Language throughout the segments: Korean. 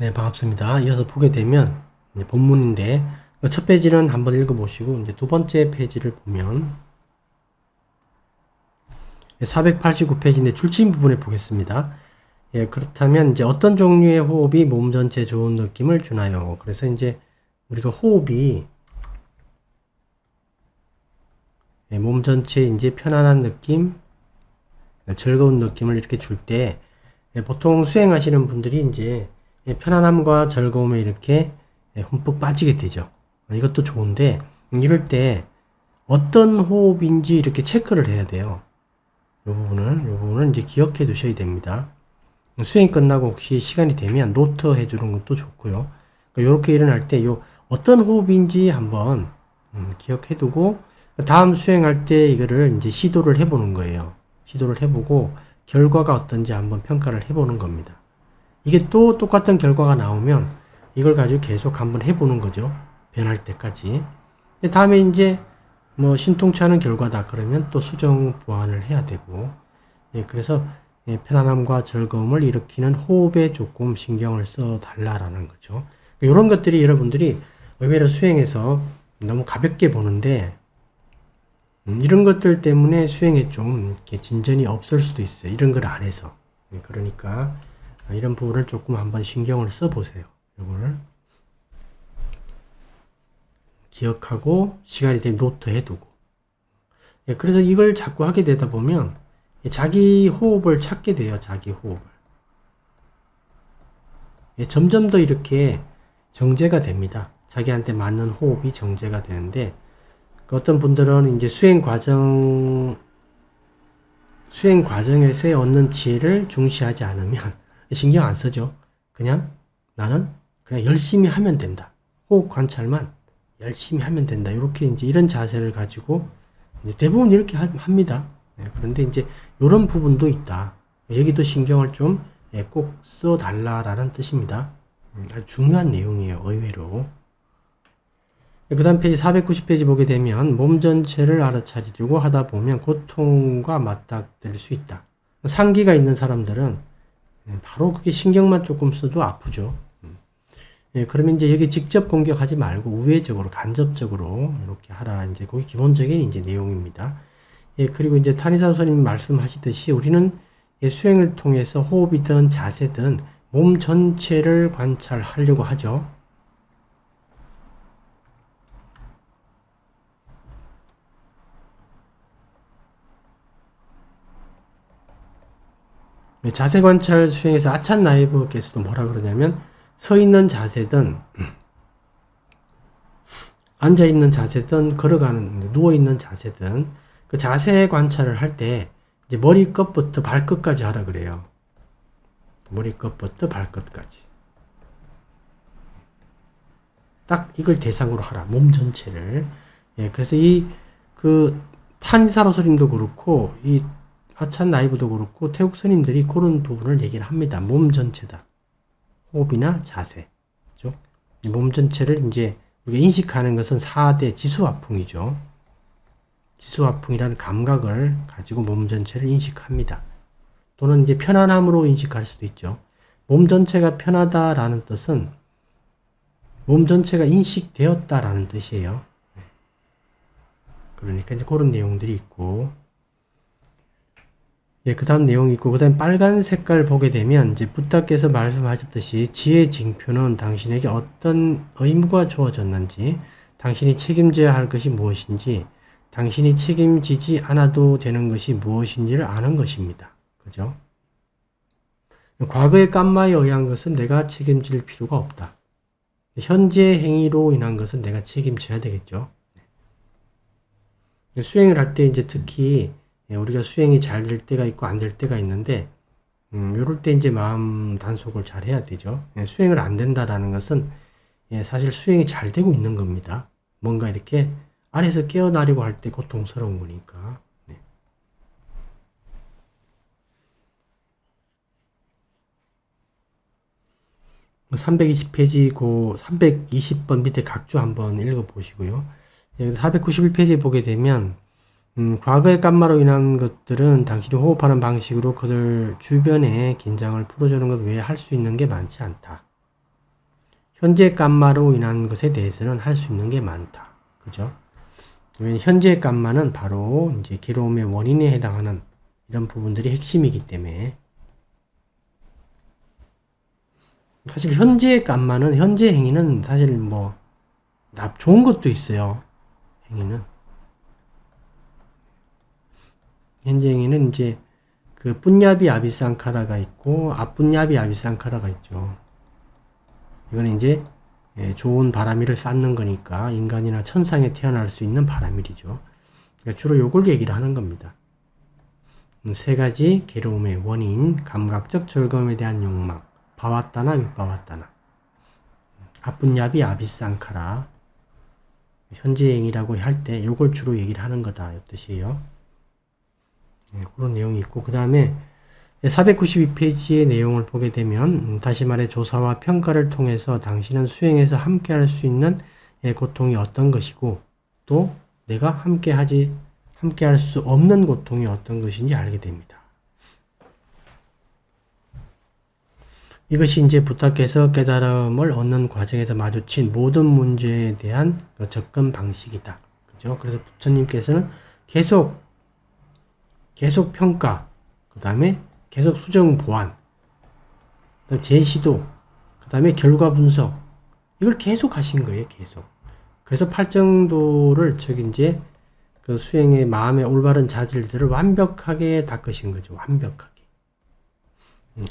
네, 반갑습니다. 이어서 보게 되면 이제 본문인데 첫 페이지는 한번 읽어보시고 이제 두 번째 페이지를 보면 489페이지인데 줄침 부분에 보겠습니다. 예, 그렇다면 이제 어떤 종류의 호흡이 몸 전체에 좋은 느낌을 주나요? 그래서 이제 우리가 호흡이 몸 전체에 이제 편안한 느낌, 즐거운 느낌을 이렇게 줄 때 보통 수행하시는 분들이 이제 편안함과 즐거움에 이렇게 흠뻑 빠지게 되죠. 이것도 좋은데 이럴 때 어떤 호흡인지 이렇게 체크를 해야 돼요. 이 부분을 이제 기억해 두셔야 됩니다. 수행 끝나고 혹시 시간이 되면 노트 해주는 것도 좋고요. 이렇게 일어날 때 어떤 호흡인지 한번 기억해 두고 다음 수행할 때 이거를 이제 시도를 해보는 거예요. 시도를 해보고 결과가 어떤지 한번 평가를 해보는 겁니다. 이게 또 똑같은 결과가 나오면 이걸 가지고 계속 한번 해보는 거죠. 변할 때까지. 다음에 이제 뭐 신통치 않은 결과다 그러면 또 수정 보완을 해야 되고, 그래서 편안함과 즐거움을 일으키는 호흡에 조금 신경을 써 달라라는 거죠. 이런 것들이 여러분들이 의외로 수행에서 너무 가볍게 보는데 이런 것들 때문에 수행에 좀 이렇게 진전이 없을 수도 있어요. 이런 걸 안 해서. 그러니까 이런 부분을 조금 한번 신경을 써 보세요. 이걸 기억하고 시간이 되면 노트 해두고. 그래서 이걸 자꾸 하게 되다 보면 자기 호흡을 찾게 돼요. 자기 호흡을. 점점 더 이렇게 정제가 됩니다. 자기한테 맞는 호흡이 정제가 되는데 어떤 분들은 이제 수행 과정에서 얻는 지혜를 중시하지 않으면 신경 안 쓰죠. 그냥 나는 그냥 열심히 하면 된다. 호흡 관찰만 열심히 하면 된다. 이렇게 이제 이런 자세를 가지고 이제 대부분 이렇게 합니다. 그런데 이제 이런 부분도 있다. 여기도 신경을 좀 꼭 써달라라는 뜻입니다. 아주 중요한 내용이에요. 의외로. 그 다음 페이지 490페이지 보게 되면 몸 전체를 알아차리려고 하다 보면 고통과 맞닥뜨릴 수 있다. 상기가 있는 사람들은 바로 그게 신경만 조금 써도 아프죠. 그러면 이제 여기 직접 공격하지 말고 우회적으로 간접적으로 이렇게 하라. 이제 그게 기본적인 이제 내용입니다. 그리고 이제 탄희사 선생님이 말씀하시듯이 우리는 수행을 통해서 호흡이든 자세든 몸 전체를 관찰하려고 하죠. 자세 관찰 수행에서 아찬 나이브께서도 뭐라 그러냐면 서 있는 자세든 앉아 있는 자세든 걸어가는 누워 있는 자세든 그 자세 관찰을 할 때 이제 머리끝부터 발끝까지 하라 그래요. 머리끝부터 발끝까지. 딱 이걸 대상으로 하라. 몸 전체를. 그래서 탄이사로 스님도 그렇고 이 아찬 나이브도 그렇고 태국 스님들이 그런 부분을 얘기를 합니다. 몸 전체다. 호흡이나 자세. 그죠? 몸 전체를 이제 우리가 인식하는 것은 4대 지수화풍이죠. 지수화풍이라는 감각을 가지고 몸 전체를 인식합니다. 또는 이제 편안함으로 인식할 수도 있죠. 몸 전체가 편하다라는 뜻은 몸 전체가 인식되었다라는 뜻이에요. 그러니까 이제 그런 내용들이 있고, 그 다음 내용이 있고, 그 다음 빨간 색깔 보게 되면, 이제 부타께서 말씀하셨듯이, 지혜 징표는 당신에게 어떤 의무가 주어졌는지, 당신이 책임져야 할 것이 무엇인지, 당신이 책임지지 않아도 되는 것이 무엇인지를 아는 것입니다. 그죠? 과거의 깜마에 의한 것은 내가 책임질 필요가 없다. 현재 행위로 인한 것은 내가 책임져야 되겠죠. 수행을 할 때 이제 특히 우리가 수행이 잘 될 때가 있고 안 될 때가 있는데 요럴 때 이제 마음 단속을 잘 해야 되죠. 수행을 안 된다라는 것은 사실 수행이 잘 되고 있는 겁니다. 뭔가 이렇게 아래에서 깨어나려고 할 때 고통스러운 거니까. 320페이지 고 320번 밑에 각주 한번 읽어보시고요. 491페이지 보게 되면 과거의 깜마로 인한 것들은 당신이 호흡하는 방식으로 그들 주변의 긴장을 풀어주는 것 외에 할 수 있는 게 많지 않다. 현재 감마로 인한 것에 대해서는 할 수 있는 게 많다. 그죠? 현재 감마는 바로 이제 괴로움의 원인에 해당하는 이런 부분들이 핵심이기 때문에 사실 현재 감마는 현재 행위는 사실 뭐 좋은 것도 있어요. 행위는 현재 행위는 이제 그 뿐야비 아비상카라가 있고 아뿐야비 아비상카라가 있죠. 이거는 이제 좋은 바람일을 쌓는 거니까 인간이나 천상에 태어날 수 있는 바람일이죠. 그러니까 주로 요걸 얘기를 하는 겁니다. 세 가지 괴로움의 원인, 감각적 즐거움에 대한 욕망, 바와따나 윗바와따나, 아뿐야비 아비상카라, 현재행이라고 할 때 요걸 주로 얘기를 하는 거다 이 뜻이에요. 그런 내용이 있고 그 다음에 492페이지의 내용을 보게 되면 다시 말해 조사와 평가를 통해서 당신은 수행에서 함께 할 수 있는 고통이 어떤 것이고 또 내가 함께 할 수 없는 고통이 어떤 것인지 알게 됩니다. 이것이 이제 부탁해서 깨달음을 얻는 과정에서 마주친 모든 문제에 대한 접근 방식이다. 그죠? 그래서 부처님께서는 계속 평가, 그 다음에 계속 수정 보완, 그다음 재시도, 그 다음에 결과 분석, 이걸 계속 하신 거예요, 계속. 그래서 팔정도를 이제 그 수행의 마음의 올바른 자질들을 완벽하게 닦으신 거죠, 완벽하게.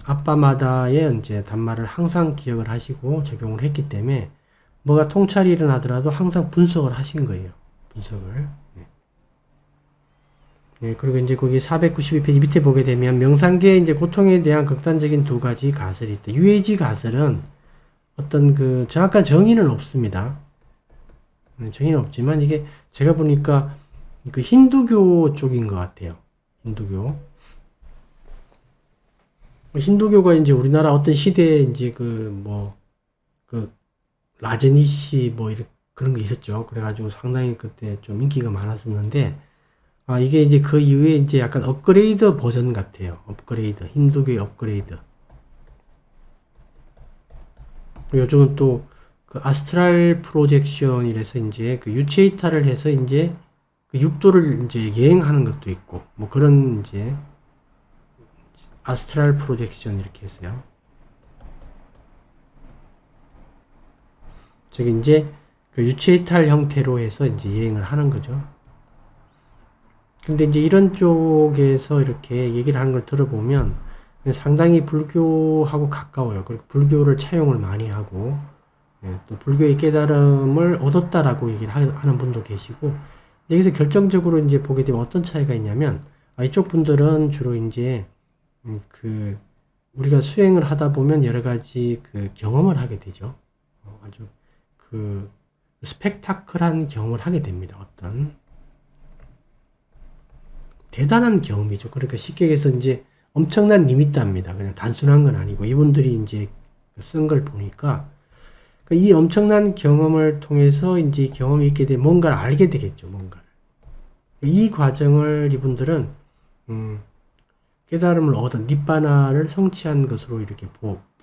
아빠마다의 이제 단말을 항상 기억을 하시고 적용을 했기 때문에 뭐가 통찰이 일어나더라도 항상 분석을 하신 거예요, 분석을. 그리고 이제 거기 492페이지 밑에 보게 되면 명상계의 이제 고통에 대한 극단적인 두 가지 가설이 있다. 유해지 가설은 어떤 그 정확한 정의는 없습니다. 정의는 없지만 이게 제가 보니까 그 힌두교 쪽인 것 같아요. 힌두교가 이제 우리나라 어떤 시대에 이제 라제니시 이렇게 그런 거 있었죠. 그래가지고 상당히 그때 좀 인기가 많았었는데 이게 이제 그 이후에 이제 약간 업그레이드 버전 같아요. 힌두교의 업그레이드. 요즘은 또 그 아스트랄 프로젝션이라서 이제 그 유체 이탈을 해서 이제 그 육도를 이제 여행하는 것도 있고 그런 이제 아스트랄 프로젝션 이렇게 했어요. 저기 이제 그 유체 이탈 형태로 해서 이제 여행을 하는 거죠. 근데 이제 이런 쪽에서 이렇게 얘기를 하는 걸 들어보면 상당히 불교하고 가까워요. 그리고 불교를 차용을 많이 하고 또 불교의 깨달음을 얻었다라고 얘기를 하는 분도 계시고 여기서 결정적으로 이제 보게 되면 어떤 차이가 있냐면 이쪽 분들은 주로 이제 그 우리가 수행을 하다 보면 여러 가지 그 경험을 하게 되죠. 아주 그 스펙타클한 경험을 하게 됩니다. 어떤 대단한 경험이죠. 그러니까 쉽게 얘기해서 이제 엄청난 리미트합니다. 그냥 단순한 건 아니고 이분들이 이제 쓴 걸 보니까 이 엄청난 경험을 통해서 이제 경험이 있게 되면 뭔가를 알게 되겠죠. 뭔가를. 이 과정을 이분들은 깨달음을 얻은 니빠나를 성취한 것으로 이렇게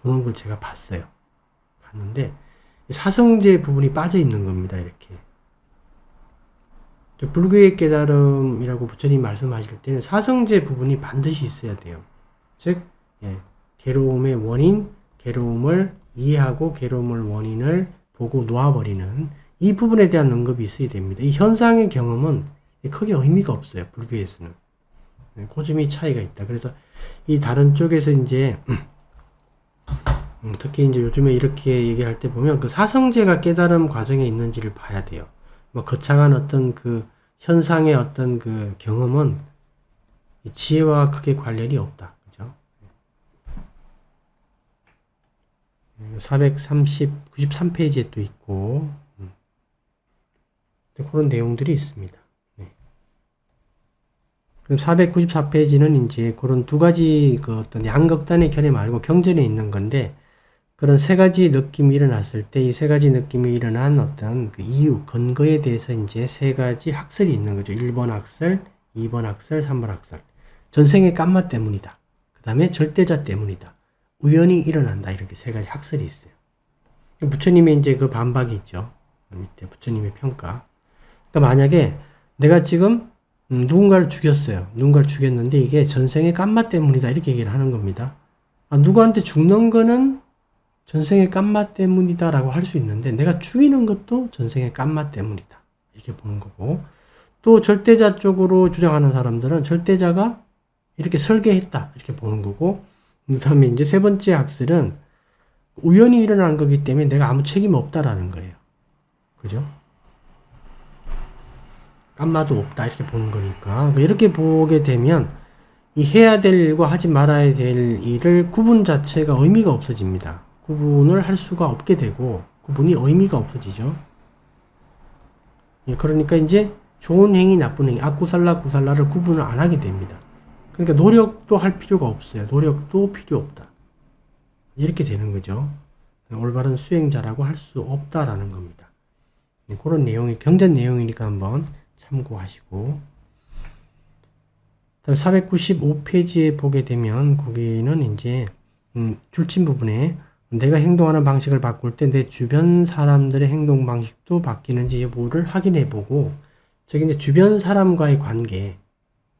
보는 걸 제가 봤는데 사성제 부분이 빠져 있는 겁니다. 이렇게. 불교의 깨달음이라고 부처님 말씀하실 때는 사성제 부분이 반드시 있어야 돼요. 즉, 괴로움의 원인, 괴로움을 이해하고 괴로움을 원인을 보고 놓아버리는 이 부분에 대한 언급이 있어야 됩니다. 이 현상의 경험은 크게 의미가 없어요. 불교에서는. 그 점이 차이가 있다. 그래서 이 다른 쪽에서 이제 특히 이제 요즘에 이렇게 얘기할 때 보면 그 사성제가 깨달음 과정에 있는지를 봐야 돼요. 거창한 어떤 그 현상의 어떤 그 경험은 지혜와 크게 관련이 없다. 그죠? 93페이지에 또 있고, 그런 내용들이 있습니다. 그럼 494페이지는 이제 그런 두 가지 그 어떤 양극단의 견해 말고 경전에 있는 건데, 그런 세 가지 느낌이 일어났을 때 이 세 가지 느낌이 일어난 어떤 그 이유, 근거에 대해서 이제 세 가지 학설이 있는 거죠. 1번 학설, 2번 학설, 3번 학설. 전생의 깜마 때문이다. 그 다음에 절대자 때문이다. 우연히 일어난다. 이렇게 세 가지 학설이 있어요. 부처님의 이제 그 반박이 있죠. 밑에 부처님의 평가. 그러니까 만약에 내가 지금 누군가를 죽였어요. 누군가를 죽였는데 이게 전생의 깜마 때문이다. 이렇게 얘기를 하는 겁니다. 누구한테 죽는 거는 전생의 깜마 때문이다 라고 할 수 있는데 내가 죽이는 것도 전생의 깜마 때문이다. 이렇게 보는 거고, 또 절대자 쪽으로 주장하는 사람들은 절대자가 이렇게 설계했다. 이렇게 보는 거고, 그 다음에 이제 세 번째 학설은 우연히 일어난 거기 때문에 내가 아무 책임 없다라는 거예요. 그죠? 깜마도 없다. 이렇게 보는 거니까. 이렇게 보게 되면 이 해야 될 일과 하지 말아야 될 일을 구분 자체가 의미가 없어집니다. 구분을 할 수가 없게 되고 구분이 의미가 없어지죠. 그러니까 이제 좋은 행위, 나쁜 행위, 악구살라, 구살라를 구분을 안 하게 됩니다. 그러니까 노력도 할 필요가 없어요. 노력도 필요 없다. 이렇게 되는 거죠. 올바른 수행자라고 할 수 없다라는 겁니다. 그런 내용이 경전 내용이니까 한번 참고하시고, 495페이지에 보게 되면 거기는 이제 줄침 부분에 내가 행동하는 방식을 바꿀 때 내 주변 사람들의 행동 방식도 바뀌는지 여부를 확인해 보고, 저기 이제 주변 사람과의 관계,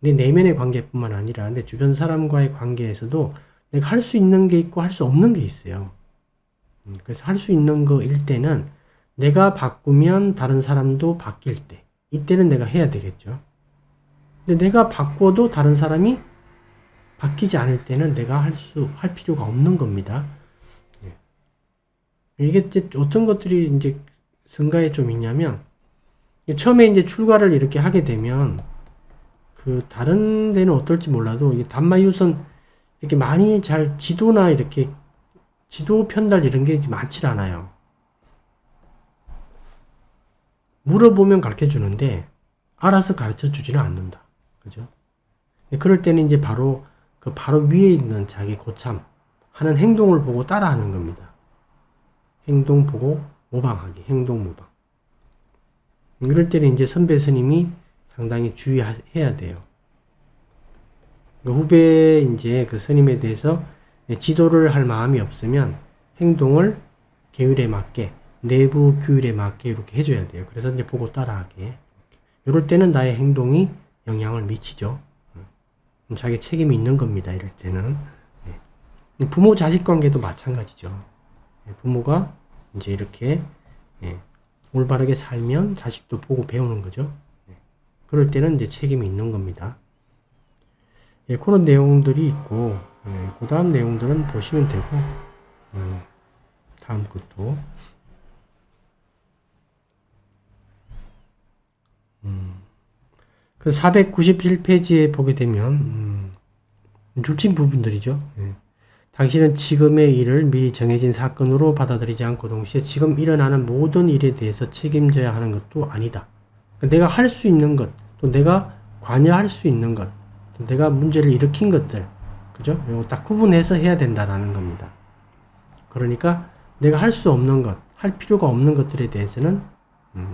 내 내면의 관계뿐만 아니라 내 주변 사람과의 관계에서도 내가 할 수 있는 게 있고 할 수 없는 게 있어요. 그래서 할 수 있는 거일 때는 내가 바꾸면 다른 사람도 바뀔 때, 이때는 내가 해야 되겠죠. 근데 내가 바꿔도 다른 사람이 바뀌지 않을 때는 내가 할 필요가 없는 겁니다. 이게 이제 어떤 것들이 이제 성가에 좀 있냐면, 처음에 이제 출가를 이렇게 하게 되면, 그 다른 데는 어떨지 몰라도 이게 단마유선 이렇게 많이 잘 지도나 이렇게 지도 편달 이런 게 많지 않아요. 물어보면 가르쳐 주는데 알아서 가르쳐 주지는 않는다. 그죠? 그럴 때는 이제 바로 위에 있는 자기 고참 하는 행동을 보고 따라하는 겁니다. 행동 보고 모방하기, 행동 모방. 이럴 때는 이제 선배 스님이 상당히 주의해야 돼요. 후배 이제 그 스님에 대해서 지도를 할 마음이 없으면 행동을 계율에 맞게, 내부 규율에 맞게 이렇게 해줘야 돼요. 그래서 이제 보고 따라하게. 이럴 때는 나의 행동이 영향을 미치죠. 자기 책임이 있는 겁니다. 이럴 때는. 부모 자식 관계도 마찬가지죠. 부모가 이제 이렇게 올바르게 살면 자식도 보고 배우는 거죠. 그럴 때는 이제 책임이 있는 겁니다. 그런 내용들이 있고, 그 다음 내용들은 보시면 되고, 다음 것도. 그 497페이지에 보게 되면, 줄친 부분들이죠. 당신은 지금의 일을 미리 정해진 사건으로 받아들이지 않고 동시에 지금 일어나는 모든 일에 대해서 책임져야 하는 것도 아니다. 내가 할 수 있는 것, 또 내가 관여할 수 있는 것, 또 내가 문제를 일으킨 것들, 그죠? 이거 딱 구분해서 해야 된다라는 겁니다. 그러니까 내가 할 수 없는 것, 할 필요가 없는 것들에 대해서는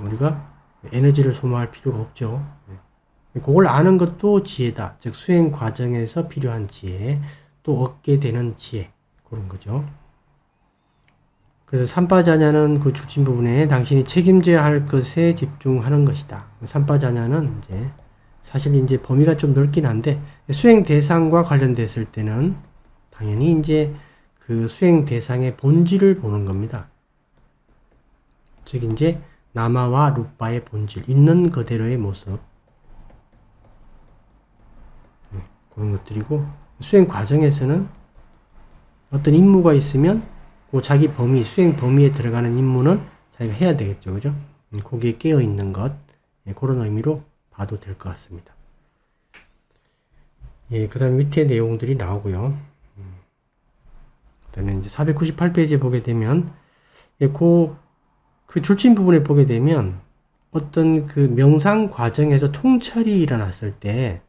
우리가 에너지를 소모할 필요가 없죠. 그걸 아는 것도 지혜다. 즉 수행 과정에서 필요한 지혜, 또 얻게 되는 지혜, 그런 거죠. 그래서 삼파자냐는 그 줄친 부분에 당신이 책임져야 할 것에 집중하는 것이다. 삼파자냐는 이제 사실 이제 범위가 좀 넓긴 한데 수행 대상과 관련됐을 때는 당연히 이제 그 수행 대상의 본질을 보는 겁니다. 즉 이제 나마와 루파의 본질, 있는 그대로의 모습, 그런 것들이고, 수행 과정에서는 어떤 임무가 있으면 그 자기 범위, 수행 범위에 들어가는 임무는 자기가 해야 되겠죠. 그죠? 거기에 깨어 있는 것, 그런 의미로 봐도 될 것 같습니다. 그 다음 밑에 내용들이 나오고요. 그다음에 이제 498페이지에 보게 되면, 그 줄친 부분에 보게 되면, 어떤 그 명상 과정에서 통찰이 일어났을 때,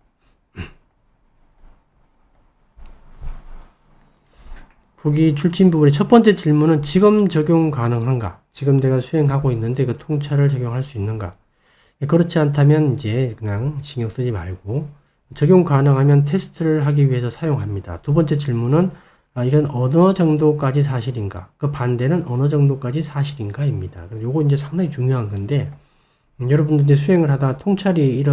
거기 줄친 부분의 첫 번째 질문은 지금 적용 가능한가? 지금 내가 수행하고 있는데 그 통찰을 적용할 수 있는가? 그렇지 않다면 이제 그냥 신경 쓰지 말고 적용 가능하면 테스트를 하기 위해서 사용합니다. 두 번째 질문은 이건 어느 정도까지 사실인가, 그 반대는 어느 정도까지 사실인가입니다. 요거 이제 상당히 중요한 건데, 여러분들 이제 수행을 하다 통찰이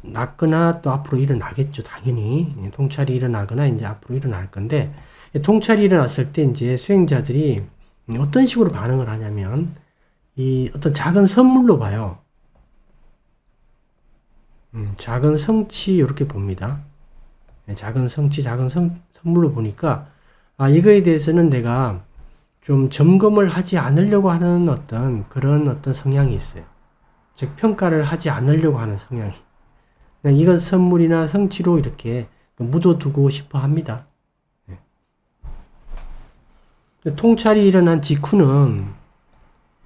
일어났거나 또 앞으로 일어나겠죠, 당연히. 통찰이 일어나거나 이제 앞으로 일어날 건데, 통찰이 일어났을 때 이제 수행자들이 어떤 식으로 반응을 하냐면, 이 어떤 작은 선물로 봐요. 작은 성취, 이렇게 봅니다. 작은 성취, 선물로 보니까, 이거에 대해서는 내가 좀 점검을 하지 않으려고 하는 그런 성향이 있어요. 즉, 평가를 하지 않으려고 하는 성향이. 그냥 이건 선물이나 성취로 이렇게 묻어두고 싶어 합니다. 통찰이 일어난 직후는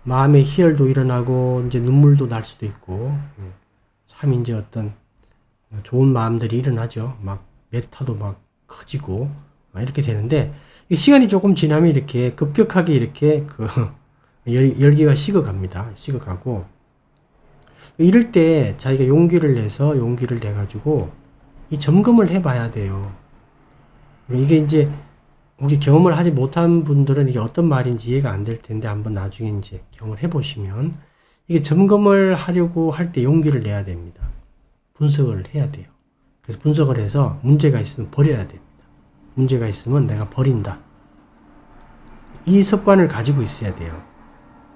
마음의 희열도 일어나고, 이제 눈물도 날 수도 있고, 참 이제 어떤 좋은 마음들이 일어나죠. 막 메타도 막 커지고, 이렇게 되는데, 시간이 조금 지나면 이렇게 급격하게 이렇게 열기가 식어갑니다. 식어가고, 이럴 때 자기가 용기를 내가지고 이 점검을 해봐야 돼요. 이게 이제 혹시 경험을 하지 못한 분들은 이게 어떤 말인지 이해가 안 될 텐데, 한번 나중에 이제 경험을 해보시면, 이게 점검을 하려고 할 때 용기를 내야 됩니다. 분석을 해야 돼요. 그래서 분석을 해서 문제가 있으면 버려야 됩니다. 문제가 있으면 내가 버린다. 이 습관을 가지고 있어야 돼요.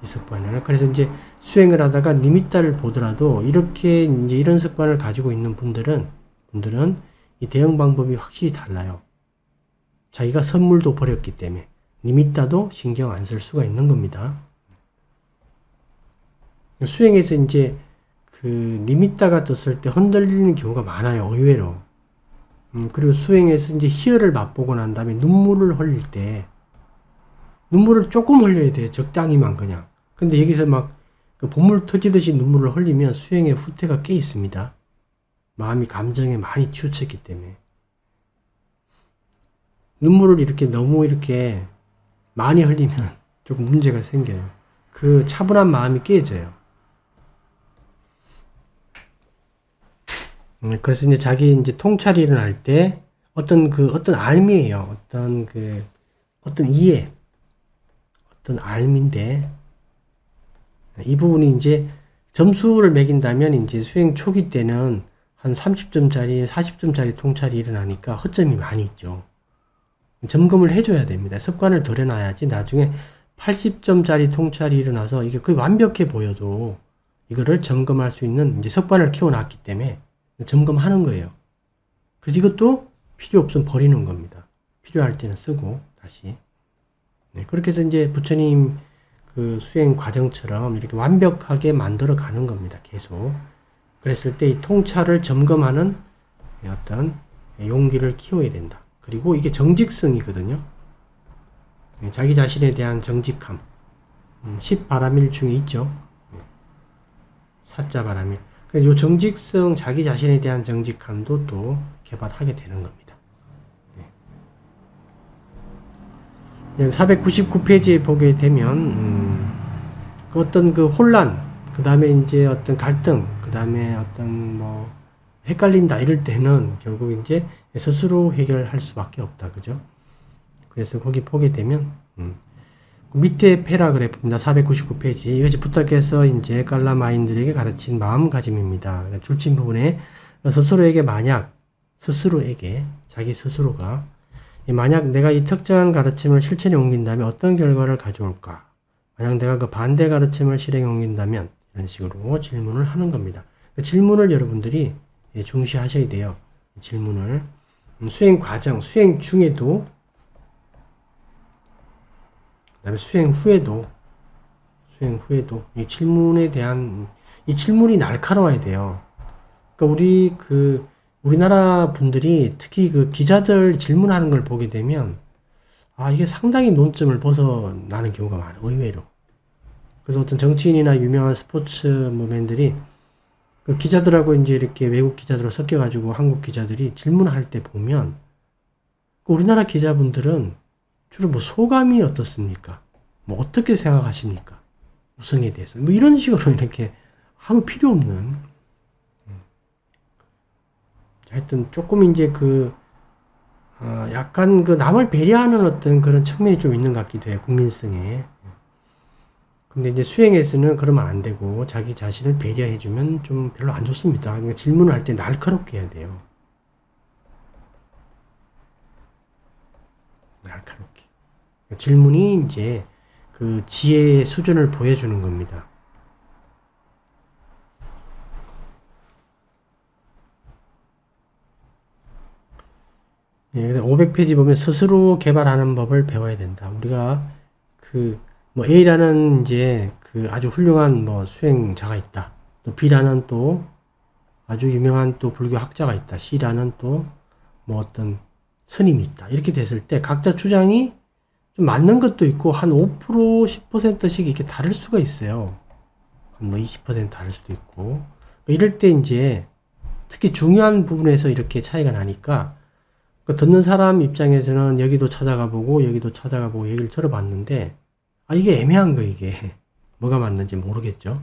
이 습관을. 그래서 이제 수행을 하다가 니미따를 보더라도 이렇게 이제 이런 습관을 가지고 있는 분들은 이 대응 방법이 확실히 달라요. 자기가 선물도 버렸기 때문에 니미따도 신경 안 쓸 수가 있는 겁니다. 수행에서 이제 니미따가 떴을 때 흔들리는 경우가 많아요. 의외로. 그리고 수행에서 이제 희열을 맛보고 난 다음에 눈물을 흘릴 때, 눈물을 조금 흘려야 돼요. 적당히만 그냥. 근데 여기서 막 보물 터지듯이 눈물을 흘리면 수행의 후퇴가 꽤 있습니다. 마음이 감정에 많이 치우쳤기 때문에. 눈물을 이렇게 너무 이렇게 많이 흘리면 조금 문제가 생겨요. 그 차분한 마음이 깨져요. 그래서 이제 자기 이제 통찰이 일어날 때 어떤 알미예요. 어떤 이해, 어떤 알미인데, 이 부분이 이제 점수를 매긴다면 이제 수행 초기 때는 한 30점짜리, 40점짜리 통찰이 일어나니까 허점이 많이 있죠. 점검을 해줘야 됩니다. 습관을 들여놔야지 나중에 80점짜리 통찰이 일어나서 이게 거의 완벽해 보여도 이거를 점검할 수 있는 이제 습관을 키워놨기 때문에 점검하는 거예요. 그래서 이것도 필요 없으면 버리는 겁니다. 필요할 때는 쓰고 다시. 그렇게 해서 이제 부처님 수행 과정처럼 이렇게 완벽하게 만들어 가는 겁니다. 계속. 그랬을 때 이 통찰을 점검하는 어떤 용기를 키워야 된다. 그리고 이게 정직성이거든요. 자기 자신에 대한 정직함. 10바람일 중에 있죠. 사자바람일. 그래서 이 정직성, 자기 자신에 대한 정직함도 또 개발하게 되는 겁니다. 499페이지에 보게 되면, 어떤 혼란, 그 다음에 이제 어떤 갈등, 그 다음에 어떤 헷갈린다 이럴 때는 결국 이제 스스로 해결할 수밖에 없다. 그죠? 그래서 거기 보게 되면, 밑에 패러그래프입니다. 499페이지. 이것이 부탁해서 이제 깔라마인들에게 가르친 마음가짐입니다. 줄친 부분에 자기 스스로가 만약 내가 이 특정한 가르침을 실천에 옮긴다면 어떤 결과를 가져올까? 만약 내가 그 반대 가르침을 실행에 옮긴다면 이런 식으로 질문을 하는 겁니다. 그 질문을 여러분들이 중시하셔야 돼요. 질문을. 수행 과정, 수행 중에도 그 다음에 수행 후에도 이 질문이 날카로워야 돼요. 그러니까 우리나라 분들이 특히 기자들 질문하는 걸 보게 되면, 이게 상당히 논점을 벗어나는 경우가 많아요. 의외로. 그래서 어떤 정치인이나 유명한 스포츠맨들이 기자들하고 이제 이렇게 외국 기자들로 섞여가지고 한국 기자들이 질문할 때 보면, 우리나라 기자분들은 주로 소감이 어떻습니까? 어떻게 생각하십니까? 우승에 대해서. 이런 식으로 이렇게 아무 필요 없는. 하여튼 조금 이제 약간 그 남을 배려하는 어떤 그런 측면이 좀 있는 것 같기도 해요. 국민성에. 근데 이제 수행에서는 그러면 안 되고 자기 자신을 배려해주면 좀 별로 안 좋습니다. 그러니까 질문을 할 때 날카롭게 해야 돼요. 날카롭게. 질문이 이제 그 지혜의 수준을 보여주는 겁니다. 예, 500페이지 보면 스스로 개발하는 법을 배워야 된다. 우리가 그 뭐 A라는 이제 그 아주 훌륭한 뭐 수행자가 있다. 또 B라는 또 아주 유명한 또 불교 학자가 있다. C라는 또 뭐 어떤 스님이 있다. 이렇게 됐을 때 각자 주장이 좀 맞는 것도 있고 한 5%, 10%씩 이렇게 다를 수가 있어요. 한 뭐 20% 다를 수도 있고. 이럴 때 이제 특히 중요한 부분에서 이렇게 차이가 나니까 그 듣는 사람 입장에서는 여기도 찾아가 보고 여기도 찾아가 보고 얘기를 들어봤는데 이게 애매한 거 이게 뭐가 맞는지 모르겠죠.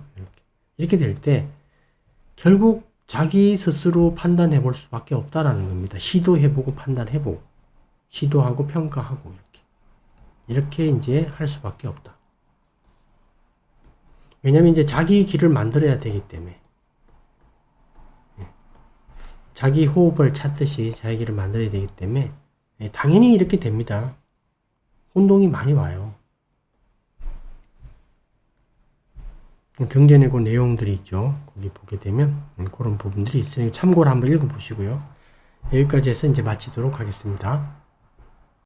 이렇게 될 때 결국 자기 스스로 판단해 볼 수밖에 없다라는 겁니다. 시도해보고 판단해보고 시도하고 평가하고 이렇게 이제 할 수밖에 없다. 왜냐면 이제 자기 길을 만들어야 되기 때문에 자기 호흡을 찾듯이 자기 길을 만들어야 되기 때문에 당연히 이렇게 됩니다. 혼동이 많이 와요. 경전의 그 내용들이 있죠. 거기 보게 되면 그런 부분들이 있으니 참고로 한번 읽어보시고요. 여기까지 해서 이제 마치도록 하겠습니다.